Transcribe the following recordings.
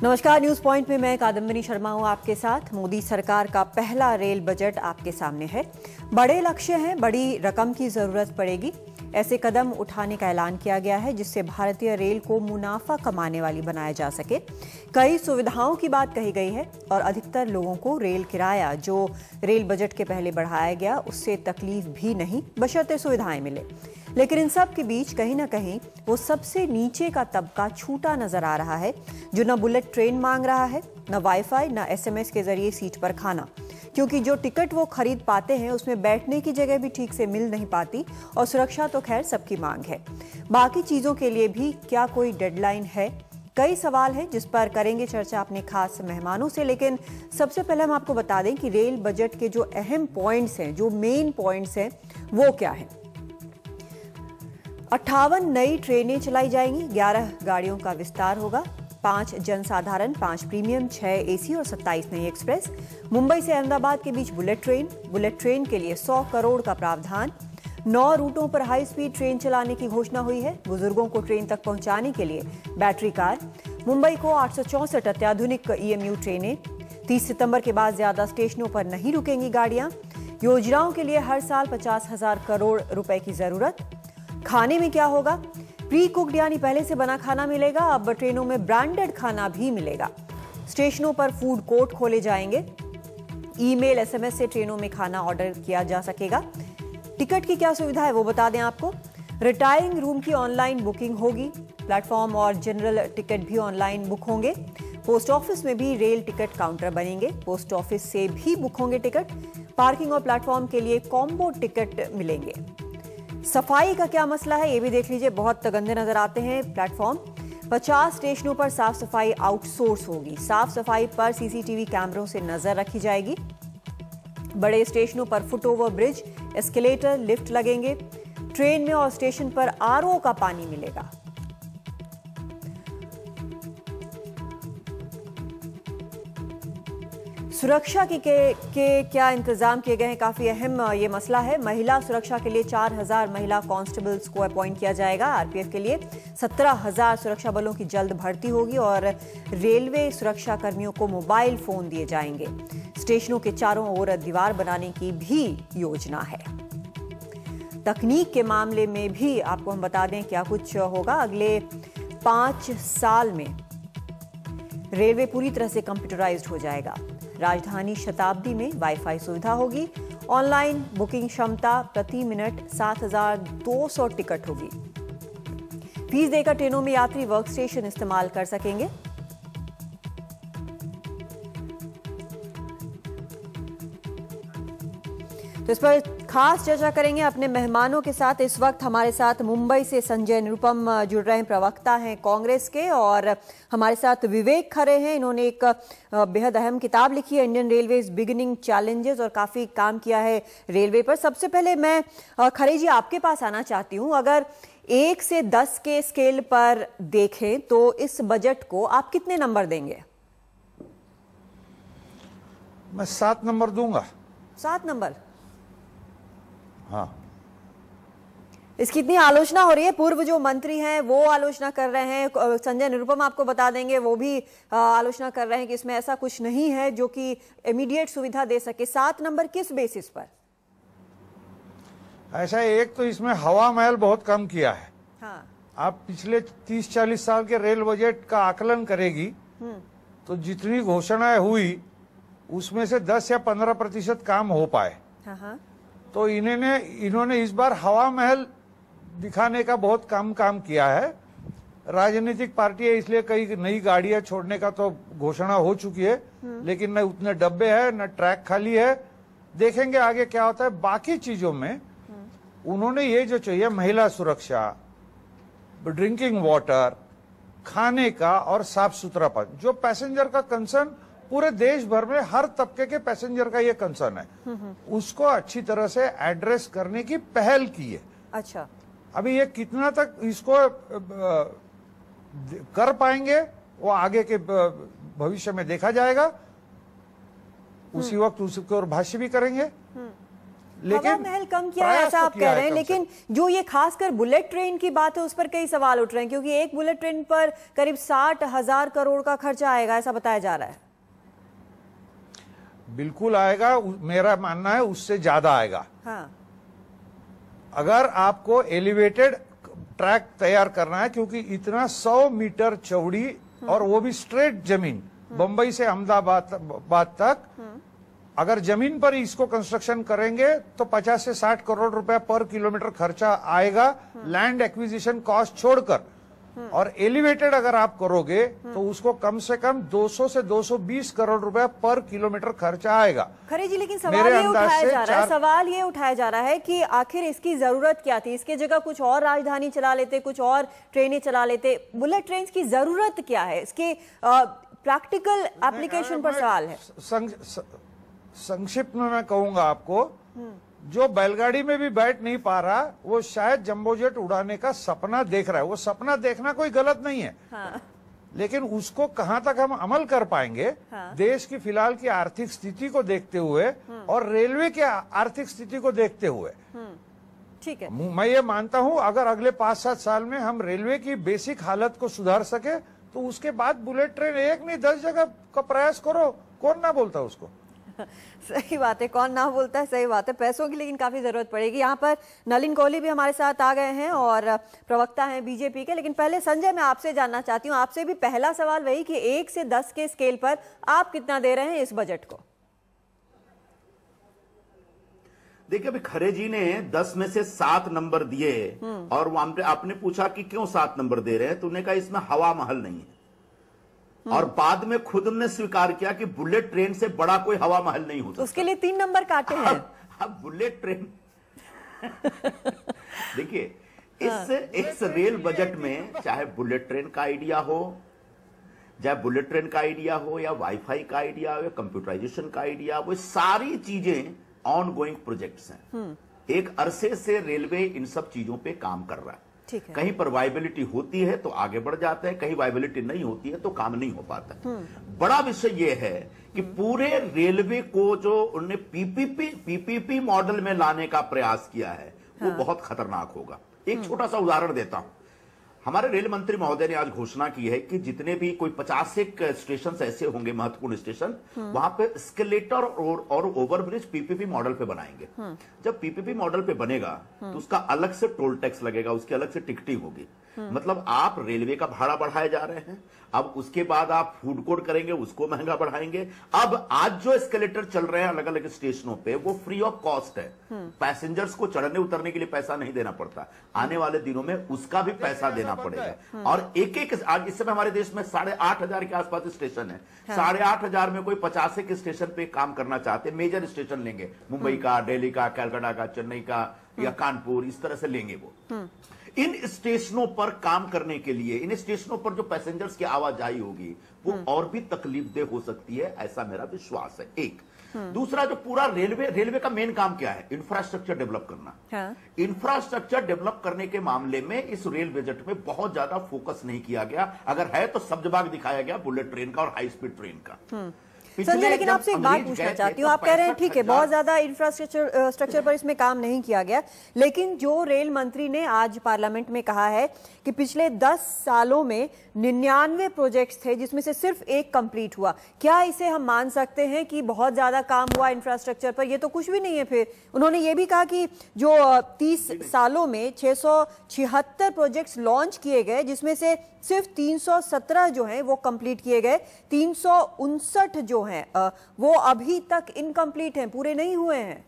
नमस्कार, news point में मैं कादम्बिनी शर्मा हूं आपके साथ। मोदी सरकार का पहला रेल बजट आपके सामने है। बड़े लक्ष्य हैं, बड़ी रकम की जरूरत पड़ेगी। ऐसे कदम उठाने का ऐलान किया गया है जिससे भारतीय रेल को मुनाफा कमाने वाली बनाया जा सके। कई सुविधाओं की बात कही गई है और अधिकतर लोगों को रेल किराया जो रेल बजट के पहले बढ़ाया गया उससे तकलीफ भी नहीं, बशर्ते सुविधाएं मिले। लेकिन इन सब के बीच कहीं ना कहीं वो सबसे नीचे का तबका छूटा नजर आ रहा है जो न बुलेट ट्रेन मांग रहा है, न वाईफाई, न एसएमएस के जरिए सीट पर खाना, क्योंकि जो टिकट वो खरीद पाते हैं उसमें बैठने की जगह भी ठीक से मिल नहीं पाती और सुरक्षा तो खैर सबकी मांग है। बाकी चीजों के लिए भी क्या कोई डेडलाइन है? कई सवाल हैं जिस पर करेंगे चर्चा अपने खास मेहमानों से। लेकिन सबसे पहले हम आपको बता दें कि रेल बजट के जो अहम पॉइंट्स हैं, जो मेन पॉइंट्स हैं, वो क्या हैं। 58 नई ट्रेनें चलाई जाएंगी, 11 गाड़ियों का विस्तार होगा, 5 जनसाधारण, 5 प्रीमियम, 6 एसी और 27 नई एक्सप्रेस। मुंबई से अहमदाबाद के बीच बुलेट ट्रेन के लिए 100 करोड़ का प्रावधान। 9 रूटों पर हाई स्पीड ट्रेन चलाने की घोषणा हुई है। बुजुर्गों को ट्रेन तक पहुंचाने के लिए बैटरी कार। मुंबई को 864 अत्याधुनिक ईएमयू ट्रेनें। 30 सितंबर के बाद ज्यादा स्टेशनों पर नहीं रुकेंगी गाड़ियां। योजनाओं के लिए हर साल 50,000 करोड़ रुपए की जरूरत। खाने में क्या होगा? प्री कुक्ड यानी पहले से बना खाना मिलेगा। अब ट्रेनों में ब्रांडेड खाना भी मिलेगा। स्टेशनों पर फूड कोर्ट खोले जाएंगे। ईमेल, एसएमएस से ट्रेनों में खाना ऑर्डर किया जा सकेगा। टिकट की क्या सुविधा है वो बता दें आपको। रिटायरिंग रूम की ऑनलाइन बुकिंग होगी। प्लेटफॉर्म और जनरल टिकट भी ऑनलाइन बुक होंगे। पोस्ट ऑफिस में भी रेल टिकट काउंटर बनेंगे। पोस्ट ऑफिस से भी बुक होंगे टिकट। पार्किंग और प्लेटफॉर्म के लिए कॉम्बो टिकट मिलेंगे। सफाई का क्या मसला है ये भी देख लीजिए। बहुत गंदे नजर आते हैं प्लेटफॉर्म। 50 स्टेशनों पर साफ सफाई आउटसोर्स होगी। साफ सफाई पर सीसीटीवी कैमरों से नजर रखी जाएगी। बड़े स्टेशनों पर फुटओवर ब्रिज, एस्केलेटर, लिफ्ट लगेंगे। ट्रेन में और स्टेशन पर आरओ का पानी मिलेगा। सुरक्षा के क्या इंतजाम किए गए हैं? काफी अहम ये मसला है। महिला सुरक्षा के लिए 4,000 महिला कांस्टेबल्स को अपॉइंट किया जाएगा। आरपीएफ के लिए 17,000 सुरक्षा बलों की जल्द भर्ती होगी और रेलवे सुरक्षा कर्मियों को मोबाइल फोन दिए जाएंगे। स्टेशनों के चारों ओर दीवार बनाने की भी योजना है। तकनीक के मामले में भी आपको हम बता दें क्या कुछ होगा। अगले 5 साल में रेलवे पूरी तरह से कंप्यूटराइज्ड हो जाएगा। राजधानी शताब्दी में वाईफाई सुविधा होगी। ऑनलाइन बुकिंग क्षमता प्रति मिनट 7,200 टिकट होगी। फीस देकर ट्रेनों में यात्री वर्क स्टेशन इस्तेमाल कर सकेंगे। तो इस पर खास चर्चा करेंगे अपने मेहमानों के साथ। इस वक्त हमारे साथ मुंबई से संजय निरुपम जुड़ रहे हैं, प्रवक्ता हैं कांग्रेस के, और हमारे साथ विवेक खरे हैं। इन्होंने एक बेहद अहम किताब लिखी है, इंडियन रेलवेज बिगिनिंग चैलेंजेस, और काफी काम किया है रेलवे पर। सबसे पहले मैं खरे जी आपके पास आना चाहती हूँ। अगर 1 से 10 के स्केल पर देखें तो इस बजट को आप कितने नंबर देंगे? मैं 7 नंबर दूंगा। 7 नंबर? हाँ। इसकी इतनी आलोचना हो रही है, पूर्व जो मंत्री हैं वो आलोचना कर रहे हैं, संजय निरुपम आपको बता देंगे वो भी आलोचना कर रहे हैं कि इसमें ऐसा कुछ नहीं है जो कि इमीडिएट सुविधा दे सके। 7 नंबर किस बेसिस पर? ऐसा एक तो इसमें हवा महल बहुत कम किया है। हाँ। आप पिछले 30-40 साल के रेल बजट का आकलन करेगी तो जितनी घोषणाएं हुई उसमें से 10 या 15% काम हो पाए। हाँ। तो इन्होंने इस बार हवा महल दिखाने का बहुत कम काम किया है। राजनीतिक पार्टी है इसलिए कई नई गाड़ियां छोड़ने का तो घोषणा हो चुकी है, लेकिन न उतने डब्बे हैं न ट्रैक खाली है। देखेंगे आगे क्या होता है। बाकी चीजों में उन्होंने ये जो चाहिए, महिला सुरक्षा, ड्रिंकिंग वाटर, खाने का और साफ सुथरापन, जो पैसेंजर का कंसर्न पूरे देश भर में हर तबके के पैसेंजर का ये कंसर्न है, उसको अच्छी तरह से एड्रेस करने की पहल की है। अच्छा। अभी ये कितना तक इसको कर पाएंगे वो आगे के भविष्य में देखा जाएगा। उसी वक्त उसके और भाष्य भी करेंगे। हवा महल कम किया है ऐसा आप कह रहे हैं, लेकिन जो ये खासकर बुलेट ट्रेन की बात है उस पर कई सवाल उठ रहे हैं, क्योंकि एक बुलेट ट्रेन पर करीब 60,000 करोड़ का खर्चा आएगा ऐसा बताया जा रहा है। बिल्कुल आएगा, मेरा मानना है उससे ज्यादा आएगा। हाँ। अगर आपको एलिवेटेड ट्रैक तैयार करना है, क्योंकि इतना 100 मीटर चौड़ी और वो भी स्ट्रेट जमीन, बंबई से अहमदाबाद तक, अगर जमीन पर इसको कंस्ट्रक्शन करेंगे तो 50 से 60 करोड़ रुपए पर किलोमीटर खर्चा आएगा, लैंड एक्विजिशन कॉस्ट छोड़कर। और एलिवेटेड अगर आप करोगे तो उसको कम से कम 200 से 220 करोड़ रुपए पर किलोमीटर खर्चा आएगा। खरे जी, लेकिन सवाल ये उठाया जा रहा है कि आखिर इसकी जरूरत क्या थी? इसके जगह कुछ और राजधानी चला लेते, कुछ और ट्रेनें चला लेते। बुलेट ट्रेन की जरूरत क्या है? इसके प्रैक्टिकल एप्लीकेशन पर सवाल है। संक्षिप्त में मैं कहूंगा आपको, जो बैलगाड़ी में भी बैठ नहीं पा रहा वो शायद जंबो जेट उड़ाने का सपना देख रहा है। वो सपना देखना कोई गलत नहीं है। हाँ। लेकिन उसको कहां तक हम अमल कर पाएंगे, हाँ। देश की फिलहाल की आर्थिक स्थिति को देखते हुए और रेलवे की आर्थिक स्थिति को देखते हुए, ठीक है, मैं ये मानता हूं अगर अगले 5-7 साल में हम रेलवे की बेसिक हालत को सुधार सके तो उसके बाद बुलेट ट्रेन 1 नहीं 10 जगह का प्रयास करो, कौन ना बोलता उसको। सही बात है, कौन ना बोलता है, सही बात है। पैसों की लेकिन काफी जरूरत पड़ेगी। यहाँ पर नलिन कोहली भी हमारे साथ आ गए हैं और प्रवक्ता हैं बीजेपी के। लेकिन पहले संजय, मैं आपसे जानना चाहती हूँ, आपसे भी पहला सवाल वही कि 1 से 10 के स्केल पर आप कितना दे रहे हैं इस बजट को? देखिए, अभी खरे जी ने 10 में से 7 नंबर दिए और वो आपने पूछा कि क्यों 7 नंबर दे रहे हैं, तो उन्होंने कहा इसमें हवा महल नहीं है। और बाद में खुद ने स्वीकार किया कि बुलेट ट्रेन से बड़ा कोई हवा महल नहीं होता। उसके लिए 3 नंबर काटे हैं। अब बुलेट ट्रेन देखिए, इस रेल बजट में चाहे बुलेट ट्रेन का आइडिया हो, चाहे बुलेट ट्रेन का आइडिया हो या वाईफाई का आइडिया हो या कंप्यूटराइजेशन का आइडिया हो, सारी चीजें ऑन गोइंग प्रोजेक्ट्स हैं। एक अरसे से रेलवे इन सब चीजों पे काम कर रहा है। कहीं पर वायबिलिटी होती है तो आगे बढ़ जाते हैं, कहीं वायबिलिटी नहीं होती है तो काम नहीं हो पाता। बड़ा विषय यह है कि पूरे रेलवे को जो उन्होंने पीपीपी मॉडल में लाने का प्रयास किया है वो बहुत खतरनाक होगा। एक छोटा सा उदाहरण देता हूं। हमारे रेल मंत्री महोदय ने आज घोषणा की है कि जितने भी कोई 50 स्टेशन ऐसे होंगे महत्वपूर्ण स्टेशन, वहां पे एस्केलेटर और ओवरब्रिज पीपीपी मॉडल पे बनाएंगे। जब पीपीपी मॉडल पे बनेगा तो उसका अलग से टोल टैक्स लगेगा, उसकी अलग से टिकटिंग होगी। मतलब आप रेलवे का भाड़ा बढ़ाए जा रहे हैं, अब उसके बाद आप फूड कोर्ट करेंगे, उसको महंगा बढ़ाएंगे। अब आज जो एस्केलेटर चल रहे हैं अलग अलग स्टेशनों पे वो फ्री ऑफ कॉस्ट है, पैसेंजर्स को चढ़ने उतरने के लिए पैसा नहीं देना पड़ता। आने वाले दिनों में उसका भी पैसा देना पड़ेगा। और एक आज इस समय हमारे देश में 8,500 के आसपास स्टेशन है। 8,500 में कोई 50 के स्टेशन पे काम करना चाहते, मेजर स्टेशन लेंगे, मुंबई का, दिल्ली का, कलकत्ता का, चेन्नई का या कानपुर, इस तरह से लेंगे वो। इन स्टेशनों पर काम करने के लिए, इन स्टेशनों पर जो पैसेंजर्स की आवाजाही होगी वो और भी तकलीफदेह हो सकती है, ऐसा मेरा विश्वास है। एक दूसरा, जो पूरा रेलवे का मेन काम क्या है? इंफ्रास्ट्रक्चर डेवलप करना। हाँ। इंफ्रास्ट्रक्चर डेवलप करने के मामले में इस रेल बजट में बहुत ज्यादा फोकस नहीं किया गया। अगर है तो सब जवाब दिखाया गया बुलेट ट्रेन का और हाई स्पीड ट्रेन का। संजय, लेकिन आपसे एक बात पूछना चाहती हूँ। आप कह रहे हैं ठीक है बहुत ज्यादा इंफ्रास्ट्रक्चर पर इसमें काम नहीं किया गया, लेकिन जो रेल मंत्री ने आज पार्लियामेंट में कहा है कि पिछले 10 सालों में 99 प्रोजेक्ट्स थे जिसमें से सिर्फ 1 कंप्लीट हुआ, क्या इसे हम मान सकते हैं कि बहुत ज्यादा काम हुआ इंफ्रास्ट्रक्चर पर? ये तो कुछ भी नहीं है। फिर उन्होंने ये भी कहा कि जो 30 सालों में 676 प्रोजेक्ट्स लॉन्च किए गए जिसमें से सिर्फ 317 जो हैं वो कंप्लीट किए गए, 359 जो हैं वो अभी तक इनकम्प्लीट हैं, पूरे नहीं हुए हैं।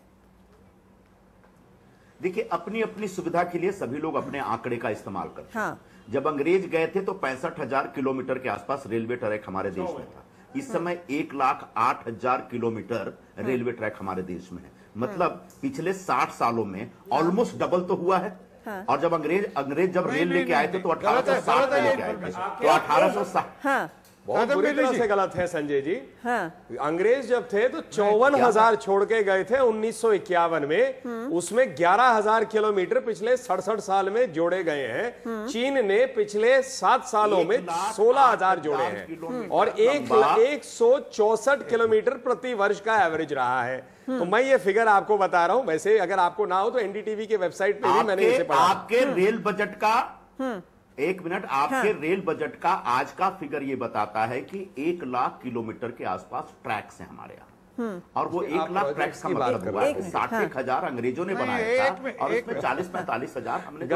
देखिए, अपनी अपनी सुविधा के लिए सभी लोग अपने आंकड़े का इस्तेमाल करते हैं। हाँ। जब अंग्रेज गए थे तो 65,000 किलोमीटर के आसपास रेलवे ट्रैक हमारे देश में था। इस समय 1,08,000 किलोमीटर रेलवे ट्रैक हमारे देश में है। मतलब पिछले 60 सालों में ऑलमोस्ट डबल तो हुआ है। हाँ। और जब अंग्रेज जब रेल लेके आए थे तो 1860 में लेके आए थे, तो 1860। हाँ। बहुत बुरी तरह से गलत है संजय जी। हाँ। अंग्रेज जब थे तो 54,000 छोड़ के गए थे 1951 में, उसमें 11,000 किलोमीटर पिछले 67 साल में जोड़े गए हैं। चीन ने पिछले 7 सालों में 16,000 जोड़े हैं और 164 किलोमीटर प्रति वर्ष का एवरेज रहा है। तो मैं ये फिगर आपको बता रहा हूं, वैसे अगर आपको ना हो तो एनडीटीवी के वेबसाइट पे भी मैंने इसे पढ़ा। आपके रेल बजट का एक मिनट, आपके रेल बजट का आज का फिगर ये बताता है कि 1 लाख किलोमीटर के आसपास ट्रैक्स हैं हमारे यहाँ, और वो 1 लाख ट्रैक्स का मतलब हुआ है 60,000 अंग्रेजों ने बनाया था और उसमें 40-45,000 हमने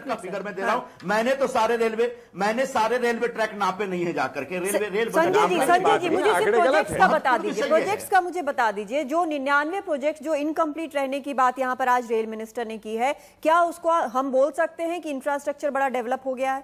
का फिगर मैं दे रहा हूँ। मैंने तो सारे रेलवे ट्रैक नापे नहीं है जाकर के। रेल संजय जी मुझे प्रोजेक्ट्स का बता दीजिए, प्रोजेक्ट्स का मुझे बता दीजिए। जो 99 प्रोजेक्ट जो इनकम्प्लीट रहने की बात यहाँ पर आज रेल मिनिस्टर ने की है, क्या उसको हम बोल सकते हैं कि इंफ्रास्ट्रक्चर बड़ा डेवलप हो गया है?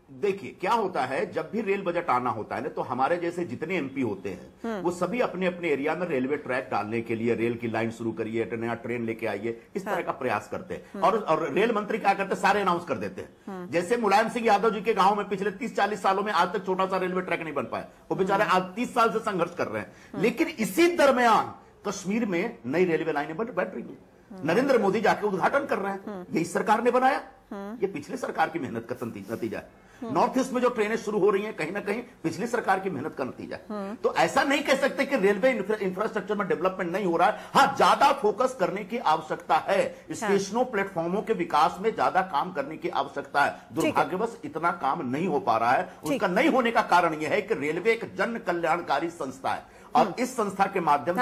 देखिए क्या होता है, जब भी रेल बजट आना होता है ना, तो हमारे जैसे जितने एमपी होते हैं वो सभी अपने अपने एरिया में रेलवे ट्रैक डालने के लिए रेल की लाइन शुरू करिए, नया ट्रेन लेके आइए, इस तरह का प्रयास करते हैं। और रेल मंत्री क्या करते हैं, सारे अनाउंस कर देते हैं। जैसे मुलायम सिंह यादव जी के गांव में पिछले 30-40 सालों में आज तक छोटा सा रेलवे ट्रैक नहीं बन पाया, वो बेचारे आज 30 साल से संघर्ष कर रहे हैं। लेकिन इसी दरमियान कश्मीर में नई रेलवे लाइनें बन रही है, नरेंद्र मोदी जाके उद्घाटन कर रहे हैं, ये इस सरकार ने बनाया, ये पिछली सरकार की मेहनत का नतीजा है। नॉर्थ ईस्ट में जो ट्रेनें शुरू हो रही हैं कहीं ना कहीं पिछली सरकार की मेहनत का नतीजा है। तो ऐसा नहीं कह सकते कि रेलवे इंफ्रास्ट्रक्चर में डेवलपमेंट नहीं हो रहा है। हाँ, ज्यादा फोकस करने की आवश्यकता है, स्टेशनों प्लेटफॉर्मों के विकास में ज्यादा काम करने की आवश्यकता है। दुर्भाग्यवश इतना काम नहीं हो पा रहा है। उसका नहीं होने का कारण यह है कि रेलवे एक जन कल्याणकारी संस्था है और इस संस्था के माध्यम से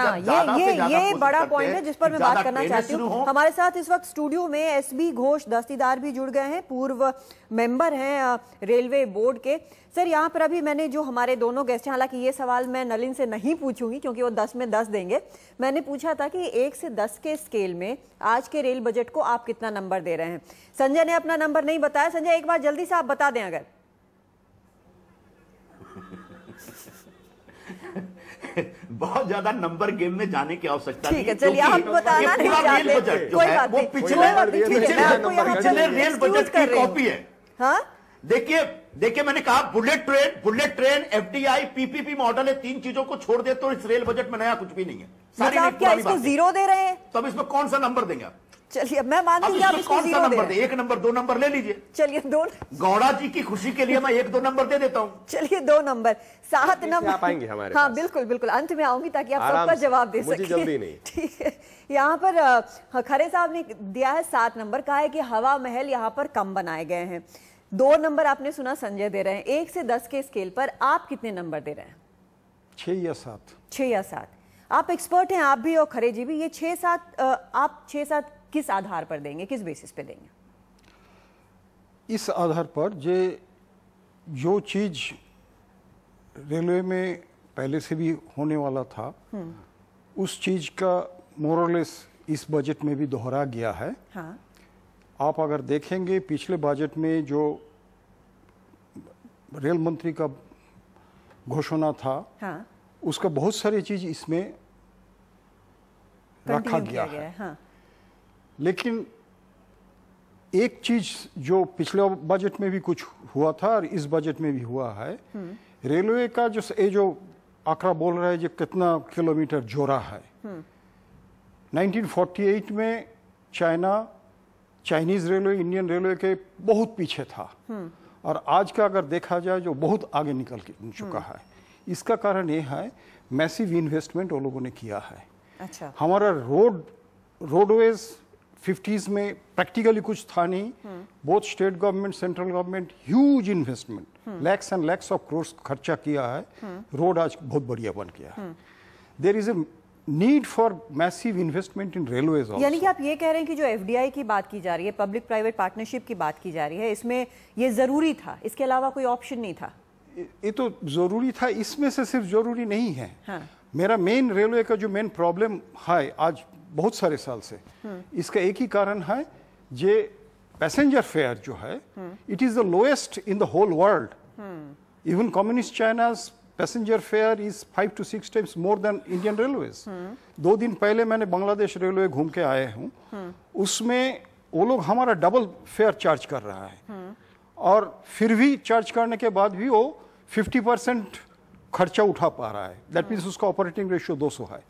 ये बड़ा पॉइंट है जिस पर मैं बात करना चाहती हूँ। हमारे साथ इस वक्त स्टूडियो में एसबी घोष दस्तीदार भी जुड़ गए हैं, पूर्व मेंबर हैं रेलवे बोर्ड के। सर, यहाँ पर अभी मैंने जो हमारे दोनों गेस्ट हैं, हालांकि ये सवाल मैं नलिन से नहीं पूछूंगी क्योंकि वो 10 में 10 देंगे, मैंने पूछा था कि 1 से 10 के स्केल में आज के रेल बजट को आप कितना नंबर दे रहे हैं। संजय ने अपना नंबर नहीं बताया। संजय, एक बार जल्दी से आप बता दें अगर। बहुत ज्यादा नंबर गेम में जाने की आवश्यकता नहीं है। चलिए, आप बताना नहीं चाहते, कोई बात नहीं, पिछले रेल बजट की कॉपी है। हाँ, देखिए मैंने कहा bullet train FDI PPP model है, 3 चीजों को छोड़ दे तो इस रेल बजट में नया कुछ भी नहीं है। आप क्या इसको 0 दे रहे हैं? तो अब इसमें कौन सा नंबर देंगे आप? चलिए, मैं मानती हूँ आप इसको 0 नंबर दे, 1 नंबर 2 नंबर ले लीजिए। चलिए 2, गौड़ा जी की खुशी के लिए मैं 1-2 नंबर दे देता हूँ। चलिए 2 नंबर, 7 नंबर आप आएंगे हमारे हाँ बिल्कुल अंत में आऊंगी ताकि आप सबका जवाब दे सकें। जल्दी नहीं, ठीक है। यहाँ पर खरे साहब ने दिया है 7 नंबर, कहा है कि हवा महल यहाँ पर कम बनाए गए हैं। 2 नंबर आपने सुना संजय दे रहे हैं। 1 से 10 के स्केल पर आप कितने नंबर दे रहे हैं? 6 या 7। 6 या 7। आप एक्सपर्ट हैं, आप भी और खरे जी भी। ये 6-7 आप 6-7 किस आधार पर देंगे, किस बेसिस पे देंगे? इस आधार पर जो चीज रेलवे में पहले से भी होने वाला था उस चीज का मोरलेस इस बजट में भी दोहरा गया है। हाँ। आप अगर देखेंगे पिछले बजट में जो रेल मंत्री का घोषणा था, हाँ, उसका बहुत सारी चीज इसमें रखा गया है। हाँ। लेकिन एक चीज जो पिछले बजट में भी कुछ हुआ था और इस बजट में भी हुआ है, रेलवे का जो आंकड़ा बोल रहा है जो कितना किलोमीटर जोड़ा है। 1948 में चाइनीज रेलवे इंडियन रेलवे के बहुत पीछे था और आज का अगर देखा जाए जो बहुत आगे निकल चुका है। इसका कारण यह है मैसिव इन्वेस्टमेंट वो लोगों ने किया है। अच्छा। हमारा रोडवेज 50s में प्रैक्टिकली कुछ था नहीं। Both state government central government huge investment, lakhs and lakhs of crore खर्चा किया है। रोड आज बहुत बढ़िया बन गया है। There is a need for massive investment in railways. यानी कि आप ये कह रहे हैं कि जो एफडीआई की बात की जा रही है, पब्लिक प्राइवेट पार्टनरशिप की बात की जा रही है, इसमें ये जरूरी था, इसके अलावा कोई ऑप्शन नहीं था? ये तो जरूरी था, इसमें से सिर्फ जरूरी नहीं है। हाँ। मेरा मेन रेलवे का जो मेन प्रॉब्लम है आज बहुत सारे साल से, इसका एक ही कारण है, जे पैसेंजर फेयर जो है it is the lowest in the whole world. Even communist China's passenger fare is 5 to 6 times more than Indian railways. 2 दिन पहले मैंने बांग्लादेश रेलवे घूम के आए हूँ, उसमें वो लोग हमारा डबल फेयर चार्ज कर रहा है और फिर भी चार्ज करने के बाद भी वो 50% खर्चा उठा पा रहा है। दैट मीन्स उसका ऑपरेटिंग रेशियो 200 है।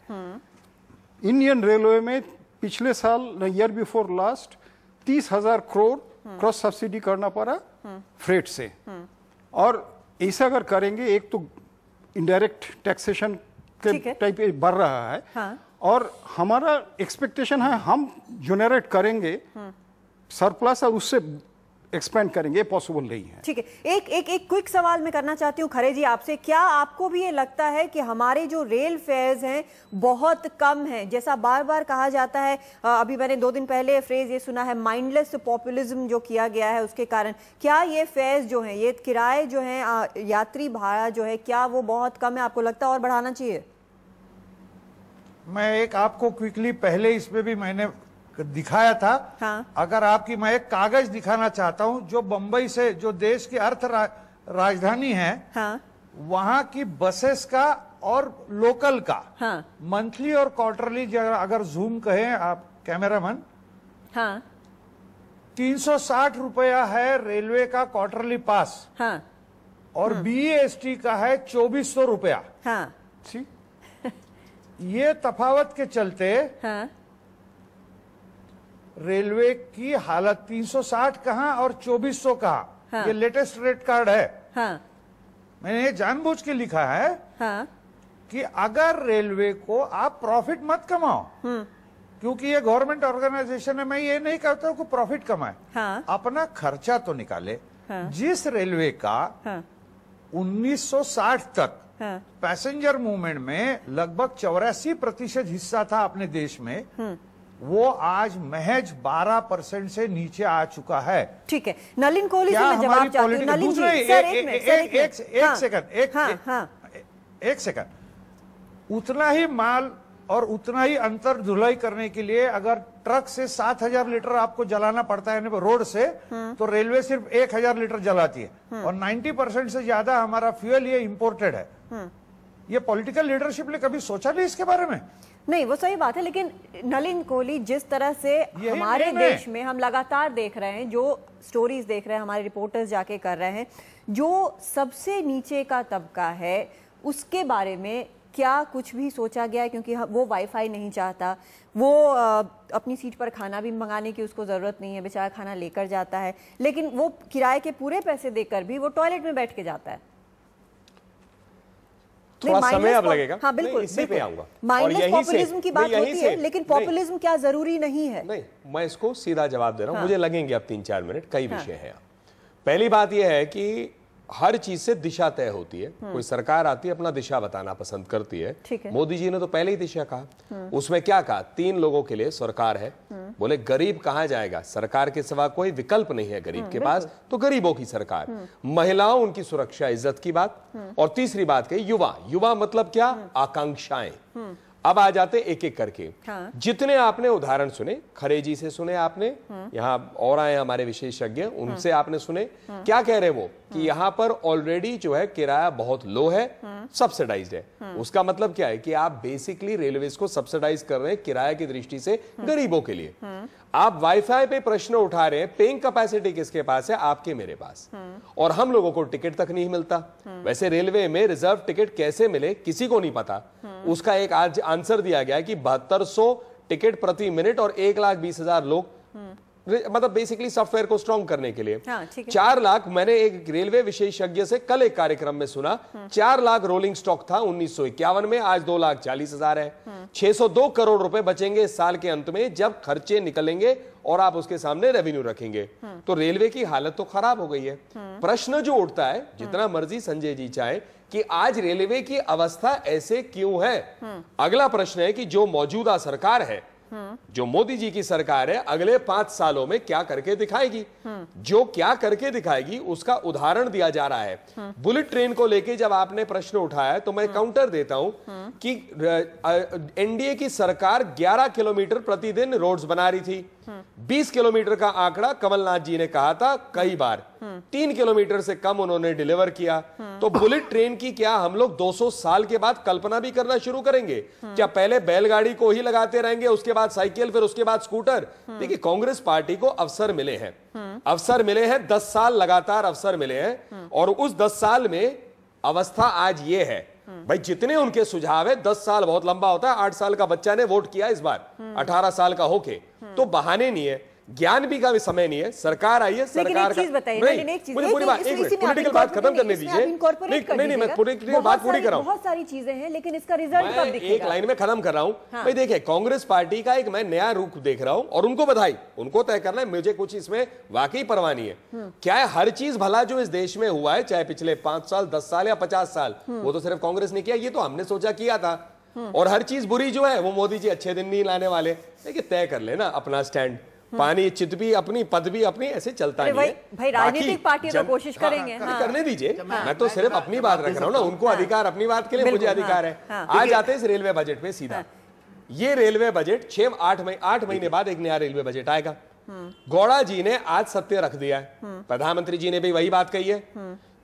इंडियन रेलवे में पिछले साल year before last 30,000 crore cross subsidy करना पड़ा फ्रेट से। और ऐसा अगर करेंगे, एक तो इनडायरेक्ट टैक्सेशन के टाइप बढ़ रहा है। हाँ। और हमारा एक्सपेक्टेशन है हम जनरेट करेंगे सरप्लस और उससे एक्सपेंड करेंगे, पॉसिबल नहीं है। ठीक है, एक क्विक सवाल मैं करना चाहती हूँ खरे जी आपसे। क्या आपको भी ये लगता है कि हमारे जो रेल फेयर्स हैं बहुत कम हैं, जैसा बार बार कहा जाता है? अभी मैंने 2 दिन पहले फ्रेज ये सुना है, माइंडलेस पॉपुलिज्म जो किया गया है उसके कारण। क्या ये फेयर्स जो हैं, ये किराए जो हैं, यात्री भाड़ा जो है, क्या वो बहुत कम है? आपको लगता है और बढ़ाना चाहिए? मैं एक आपको क्विकली पहले इसमें भी मैंने दिखाया था। हाँ। अगर आपकी मैं एक कागज दिखाना चाहता हूं जो बंबई से, जो देश की राजधानी है, हाँ। वहां की बसेस का और लोकल का, हाँ। मंथली और क्वार्टरली अगर जूम कहें आप कैमरामैन, हाँ। 360 रुपया है रेलवे का क्वार्टरली पास, हाँ। और BEST का है 2400 रुपया। हाँ। ये तफावत के चलते, हाँ। रेलवे की हालत 360 कहां और 2400 कहां। हाँ। ये लेटेस्ट रेट कार्ड है। हाँ। मैंने ये जानबूझ के लिखा है, हाँ। कि अगर रेलवे को आप प्रॉफिट मत कमाओ, क्योंकि ये गवर्नमेंट ऑर्गेनाइजेशन है, मैं ये नहीं कहता हूं कि प्रॉफिट कमाए, हाँ। अपना खर्चा तो निकाले। हाँ। जिस रेलवे का, हाँ। 1960 तक, हाँ। पैसेंजर मूवमेंट में लगभग 84% हिस्सा था अपने देश में, वो आज महज 12% से नीचे आ चुका है। ठीक है, नलिन कोहली से मैं जवाब चाहती हूं। नलिन जी, एक सेकंड, उतना ही माल और उतना ही अंतर धुलाई करने के लिए अगर ट्रक से 7,000 लीटर आपको जलाना पड़ता है रोड से, तो रेलवे सिर्फ 1,000 लीटर जलाती है। और 90% से ज्यादा हमारा फ्यूल ये इंपोर्टेड है। ये पॉलिटिकल लीडरशिप ने कभी सोचा नहीं इसके बारे में? नहीं, वो सही बात है, लेकिन नलिन कोहली, जिस तरह से हमारे देश में हम लगातार देख रहे हैं, जो स्टोरीज देख रहे हैं, हमारे रिपोर्टर्स जाके कर रहे हैं, जो सबसे नीचे का तबका है उसके बारे में क्या कुछ भी सोचा गया है? क्योंकि वो वाईफाई नहीं चाहता, वो अपनी सीट पर खाना भी मंगाने की उसको जरूरत नहीं है, बेचारा खाना लेकर जाता है, लेकिन वो किराए के पूरे पैसे देकर भी वो टॉयलेट में बैठ के जाता है। थोड़ा समय अब लगेगा। हाँ, बिल्कुल, इसी पे आऊंगा। माइंडलेस पॉपुलिज्म की बात होती है, लेकिन पॉपुलिज्म क्या जरूरी नहीं है? नहीं, मैं इसको सीधा जवाब दे रहा हूं। मुझे लगेंगे अब 3-4 मिनट। कई विषय हैं। पहली बात यह है कि हर चीज से दिशा तय होती है। कोई सरकार आती है, अपना दिशा बताना पसंद करती है। मोदी जी ने तो पहले ही दिशा कहा। उसमें क्या कहा? 3 लोगों के लिए सरकार है। बोले गरीब कहां जाएगा? सरकार के सिवा कोई विकल्प नहीं है गरीब के पास, तो गरीबों की सरकार। महिलाओं, उनकी सुरक्षा, इज्जत की बात। और तीसरी बात कही युवा। युवा मतलब क्या? आकांक्षाएं। अब आ जाते एक एक करके। हाँ। जितने आपने उदाहरण सुने, खरे जी से सुने आपने, यहाँ और आए हमारे विशेषज्ञ, उनसे आपने सुने, क्या कह रहे वो कि यहाँ पर ऑलरेडी जो है किराया बहुत लो है, सब्सिडाइज्ड है। उसका मतलब क्या है कि आप बेसिकली रेलवेज को सब्सिडाइज कर रहे हैं किराए की दृष्टि से गरीबों के लिए। आप वाईफाई पे प्रश्न उठा रहे हैं, पेइंग कैपेसिटी किसके पास है? आपके मेरे पास। और हम लोगों को टिकट तक नहीं मिलता। वैसे रेलवे में रिजर्व टिकट कैसे मिले किसी को नहीं पता। उसका एक आज आंसर दिया गया है कि 7200 टिकट प्रति मिनट और 1,20,000 लोग, मतलब बेसिकली सॉफ्टवेयर को स्ट्रॉन्ग करने के लिए। हाँ, 4 लाख, मैंने एक रेलवे विशेषज्ञ से कल एक कार्यक्रम में सुना, 4 लाख रोलिंग स्टॉक था 1951 में, आज 2,40,000 है। 602 करोड़ रुपए बचेंगे इस साल के अंत में जब खर्चे निकलेंगे और आप उसके सामने रेवेन्यू रखेंगे। तो रेलवे की हालत तो खराब हो गई है। प्रश्न जो उठता है, जितना मर्जी संजय जी चाहे, कि आज रेलवे की अवस्था ऐसे क्यों है? अगला प्रश्न है कि जो मौजूदा सरकार है, जो मोदी जी की सरकार है, अगले 5 सालों में क्या करके दिखाएगी? जो क्या करके दिखाएगी उसका उदाहरण दिया जा रहा है। बुलेट ट्रेन को लेके जब आपने प्रश्न उठाया तो मैं काउंटर देता हूं कि एनडीए की सरकार 11 किलोमीटर प्रतिदिन रोड्स बना रही थी। 20 किलोमीटर का आंकड़ा कमलनाथ जी ने कहा था कई बार, 3 किलोमीटर से कम उन्होंने डिलीवर किया। तो बुलेट ट्रेन की क्या हम लोग 200 साल के बाद कल्पना भी करना शुरू करेंगे? क्या पहले बैलगाड़ी को ही लगाते रहेंगे, उसके बाद साइकिल, फिर उसके बाद स्कूटर? देखिए, कांग्रेस पार्टी को अवसर मिले हैं, अवसर मिले हैं, 10 साल लगातार अवसर मिले हैं, और उस 10 साल में अवस्था आज ये है भाई, जितने उनके सुझाव है, 10 साल बहुत लंबा होता है, 8 साल का बच्चा ने वोट किया इस बार, 18 साल का होके, तो बहाने नहीं है, ज्ञान भी का भी समय नहीं है। सरकार आई है, सरकार का मुझे पूरी बात, एक मिनट, पॉलिटिकल बात खत्म करने दीजिए। नहीं, मैं पॉलिटिकल बात पूरी कर रहा हूं। बहुत सारी चीजें हैं, लेकिन इसका रिजल्ट कब दिखेगा? एक लाइन में खत्म कर रहा हूं। भाई देखिए, कांग्रेस पार्टी का एक मैं नया रूप देख रहा हूं, और उनको बधाई, उनको तय करना है, मुझे कुछ इसमें वाकई परवाह नहीं है। क्या है, हर चीज भला जो इस देश में हुआ है, चाहे पिछले 5 साल, 10 साल या 50 साल, वो तो सिर्फ कांग्रेस ने किया, ये तो हमने सोचा किया था। और हर चीज बुरी जो है वो मोदी जी अच्छे दिन नहीं लाने वाले। देखिए, तय कर लेना अपना स्टैंड, पानी चित भी अपनी, पद भी अपनी, ऐसे चलता नहीं है। भाई राजनीतिक पार्टी तो कोशिश करेंगे। करने दीजिए, मैं तो सिर्फ अपनी बात रख रहा हूँ ना, उनको अधिकार, अपनी बात के लिए मुझे अधिकार है। आज आते हैं इस रेलवे बजट पे सीधा। ये रेलवे बजट 8 महीने बाद एक नया रेलवे बजट आएगा। गौड़ा जी ने आज सत्य रख दिया है, प्रधानमंत्री जी ने भी वही बात कही है।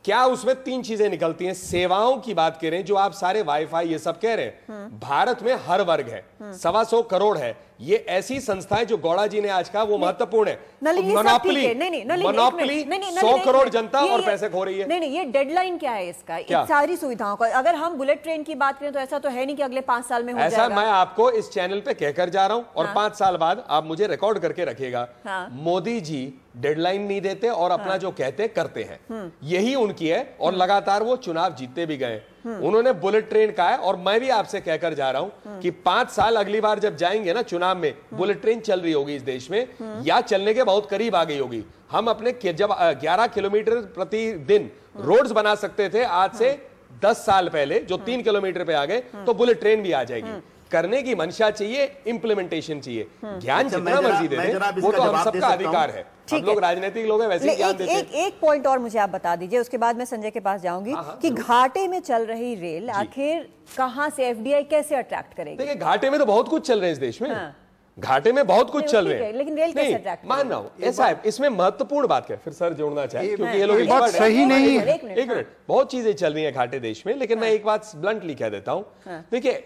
क्या उसमें 3 चीजें निकलती हैं? सेवाओं की बात करें, जो आप सारे वाईफाई ये सब कह रहे हैं, भारत में हर वर्ग है, 125 करोड़ है, ये ऐसी संस्थाएं जो गौड़ा जी ने आज कहा वो महत्वपूर्ण है। मोनोपोली 100 करोड़ जनता और पैसे खो रही है। नहीं, ये डेडलाइन क्या है इसका, इन सारी सुविधाओं का? अगर हम बुलेट ट्रेन की बात करें तो ऐसा तो है नहीं कि अगले 5 साल में हो जाएगा। ऐसा मैं आपको इस चैनल पे कहकर जा रहा हूं, और 5 साल बाद आप मुझे रिकॉर्ड करके रखिएगा। मोदी जी डेडलाइन नहीं देते और अपना जो कहते करते हैं, यही उनकी है, और लगातार वो चुनाव जीतते भी गए। उन्होंने बुलेट ट्रेन कहा है, और मैं भी आपसे कहकर जा रहा हूं कि 5 साल अगली बार जब जाएंगे ना चुनाव में, बुलेट ट्रेन चल रही होगी इस देश में, या चलने के बहुत करीब आ गई होगी। हम अपने जब 11 किलोमीटर प्रतिदिन रोड्स बना सकते थे आज से 10 साल पहले, जो 3 किलोमीटर पे आ गए, तो बुलेट ट्रेन भी आ जाएगी। करने की मंशा चाहिए, इंप्लीमेंटेशन चाहिए। ज्ञान जितना मर्जी दे दें, वो तो हम सबका अधिकार है। हम लोग राजनीतिक लोग हैं, वैसे ज्ञान देते हैं। एक पॉइंट और मुझे आप बता दीजिए, उसके बाद मैं संजय के पास जाऊंगी कि घाटे में चल रही रेल आखिर कहां से, एफडीआई कैसे अट्रैक्ट करेगी? देखिए, घाटे में तो बहुत कुछ चल रहे हैं इस देश में, घाटे में बहुत कुछ चल रहे हैं, लेकिन रेल कैसे अट्रैक्ट? मान रहा हूं ऐसा है। इसमें महत्वपूर्ण बात क्या, फिर सर जोड़ना चाहिए, क्योंकि ये लोग बात सही नहीं है। एक मिनट, बहुत चीजें चल रही है घाटे देश में, लेकिन मैं एक बात ब्लंटली कह देता हूं। देखिए,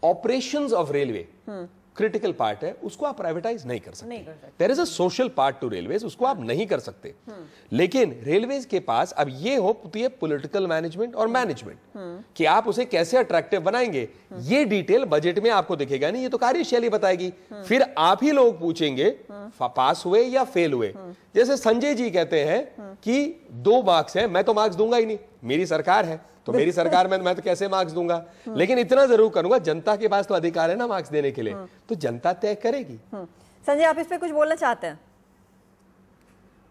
operations of railway critical part है, उसको आप प्राइवेटाइज नहीं कर सकते। There is a social part to railways, उसको आप नहीं कर सकते। लेकिन रेलवेज के पास अब ये होती है पॉलिटिकल मैनेजमेंट और मैनेजमेंट कि आप उसे कैसे अट्रैक्टिव बनाएंगे। ये डिटेल बजट में आपको दिखेगा नहीं, ये तो कार्यशैली बताएगी। फिर आप ही लोग पूछेंगे पास हुए या फेल हुए। जैसे संजय जी कहते हैं कि 2 मार्क्स है, मैं तो मार्क्स दूंगा ही नहीं, मेरी सरकार है, तो मेरी सरकार में मैं तो कैसे मार्क्स दूंगा। लेकिन इतना जरूर करूंगा, जनता के पास तो अधिकार है ना मार्क्स देने के लिए, तो जनता तय करेगी। संजय, आप इस पे कुछ बोलना चाहते हैं?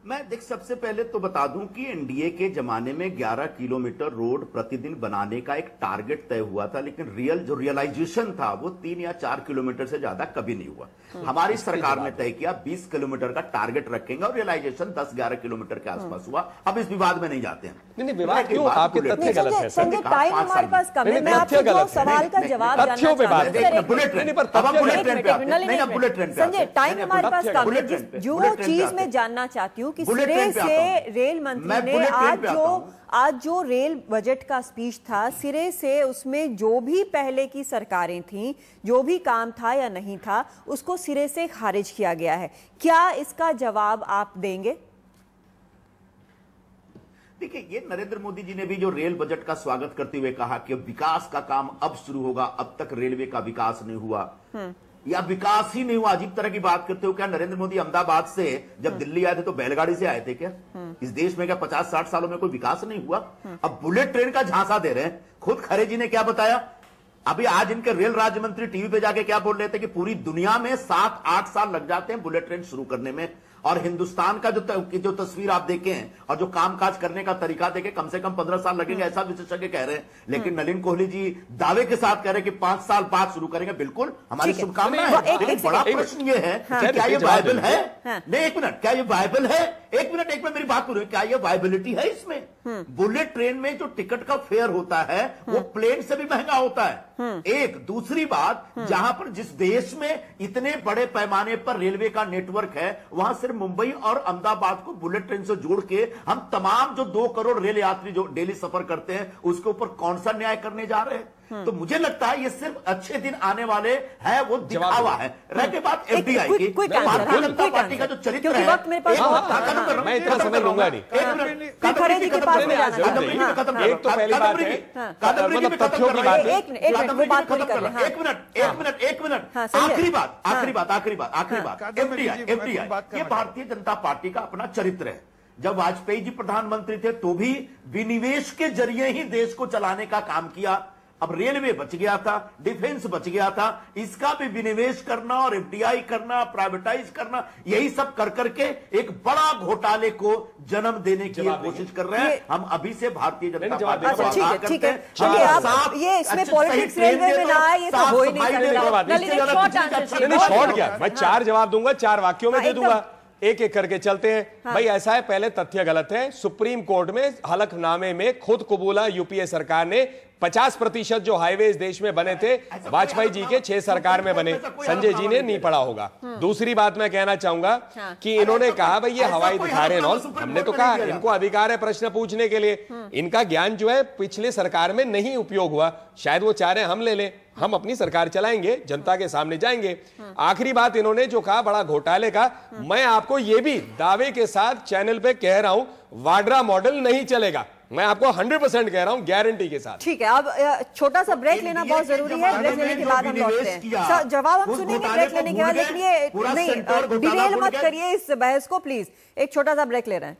मैं देख, सबसे पहले तो बता दूं कि एनडीए के जमाने में 11 किलोमीटर रोड प्रतिदिन बनाने का एक टारगेट तय हुआ था, लेकिन रियलाइजेशन था वो 3 या 4 किलोमीटर से ज्यादा कभी नहीं हुआ। हमारी सरकार ने तय किया 20 किलोमीटर का टारगेट रखेंगे, और रियलाइजेशन 10-11 किलोमीटर के आसपास हुआ। अब इस विवाद में नहीं जाते हैं। नहीं, विवाद क्यों? आपके तथ्य गलत है सर। संजय, टाइम हमारे पास कम है, मैं आपको सवाल का जवाब तथ्यों पे बात संजय, टाइम हमारे पास कम है। जो चीज मैं जानना चाहती हूँ कि सिरे से रेल मंत्री ने आज जो रेल बजट का स्पीच था, सिरे से उसमें जो भी पहले की सरकारें थीं, जो भी काम था या नहीं था, उसको सिरे से खारिज किया गया है। क्या इसका जवाब आप देंगे? देखिए, ये नरेंद्र मोदी जी ने भी जो रेल बजट का स्वागत करते हुए कहा कि विकास का काम अब शुरू होगा, अब तक रेलवे का विकास नहीं हुआ या विकास ही नहीं हुआ। अजीब तरह की बात करते हो। क्या नरेंद्र मोदी अहमदाबाद से जब दिल्ली आए थे तो बैलगाड़ी से आए थे क्या? इस देश में क्या 50-60 सालों में कोई विकास नहीं हुआ? अब बुलेट ट्रेन का झांसा दे रहे हैं। खुद खरे जी ने क्या बताया अभी, आज इनके रेल राज्य मंत्री टीवी पे जाके क्या बोल रहे थे कि पूरी दुनिया में 7-8 साल लग जाते हैं बुलेट ट्रेन शुरू करने में, और हिंदुस्तान का जो तस्वीर आप देखें और जो कामकाज करने का तरीका देखें, कम से कम 15 साल लगेंगे, ऐसा विशेषज्ञ कह रहे हैं। लेकिन नलिन कोहली जी दावे के साथ कह रहे हैं कि 5 साल बाद शुरू करेंगे। बिल्कुल, हमारी शुभकामनाएं हैं। लेकिन बड़ा प्रश्न ये है क्या ये वायबल है? नहीं, एक मिनट, क्या ये वायबल है? एक मिनट मेरी बात पूरी, क्या ये वायबिलिटी है इसमें? बुलेट ट्रेन में जो टिकट का फेयर होता है वो प्लेन से भी महंगा होता है। एक दूसरी बात, जहां पर जिस देश में इतने बड़े पैमाने पर रेलवे का नेटवर्क है, वहां सिर्फ मुंबई और अहमदाबाद को बुलेट ट्रेन से जोड़ के हम तमाम जो 2 करोड़ रेल यात्री जो डेली सफर करते हैं उसके ऊपर कौन सा न्याय करने जा रहे हैं? तो मुझे लगता है ये सिर्फ अच्छे दिन आने वाले हैं, वो दिखावा है। रह के बात एफडीआई की, भारतीय जनता पार्टी का जो चरित्र है, मैं इतना समय लूंगा नहीं। एक तो पहली बात है, तथ्यों की बात है। एक मिनट, आखिरी बात, एफडीआई ये भारतीय जनता पार्टी का अपना चरित्र है। जब वाजपेयी जी प्रधानमंत्री थे तो भी विनिवेश के जरिए ही देश को चलाने का काम किया। अब रेलवे बच गया था, डिफेंस बच गया था, इसका भी विनिवेश करना और एफडीआई करना, प्राइवेटाइज करना, यही सब कर करके एक बड़ा घोटाले को जन्म देने की कोशिश कर रहे हैं। हम अभी से भारतीय जनता पार्टी ठीक है, ये इसमें पॉलिटिक्स रेलवे में ना है, ये तो हो ही नहीं सकता। शॉर्ट क्या, मैं 4 जवाब दूंगा, 4 वाक्यों में दे दूंगा, एक एक करके चलते हैं। भाई ऐसा है, पहले तथ्य गलत है। सुप्रीम कोर्ट में हलफनामे में खुद कबूला यूपीए सरकार ने 50% जो हाईवे देश में बने थे वाजपेयी जी के 6 सरकार में बने, संजय जी ने नहीं पढ़ा होगा। दूसरी बात मैं कहना चाहूंगा कि इन्होंने कहा भाई ये हवाई दिखा रहे हैं, हमने तो कहा इनको अधिकार है प्रश्न पूछने के लिए। इनका ज्ञान जो है पिछले सरकार में नहीं उपयोग हुआ, शायद वो चाह रहे हैं हम ले लें, हम अपनी सरकार चलाएंगे, जनता के सामने जाएंगे। आखिरी बात इन्होंने जो कहा बड़ा घोटाले का, मैं आपको ये भी दावे के साथ चैनल पे कह रहा हूं, वाड्रा मॉडल नहीं चलेगा। मैं आपको 100% कह रहा हूं, गारंटी के साथ। ठीक है, अब छोटा सा ब्रेक लेना बहुत जरूरी है। ब्रेक लेने के बाद हम लौटते हैं। जवाब हम सुनेंगे ब्रेक लेने के बाद, लेकिन ये नहीं डिरेल मत करिए इस बहस को प्लीज। एक छोटा सा ब्रेक ले रहे हैं।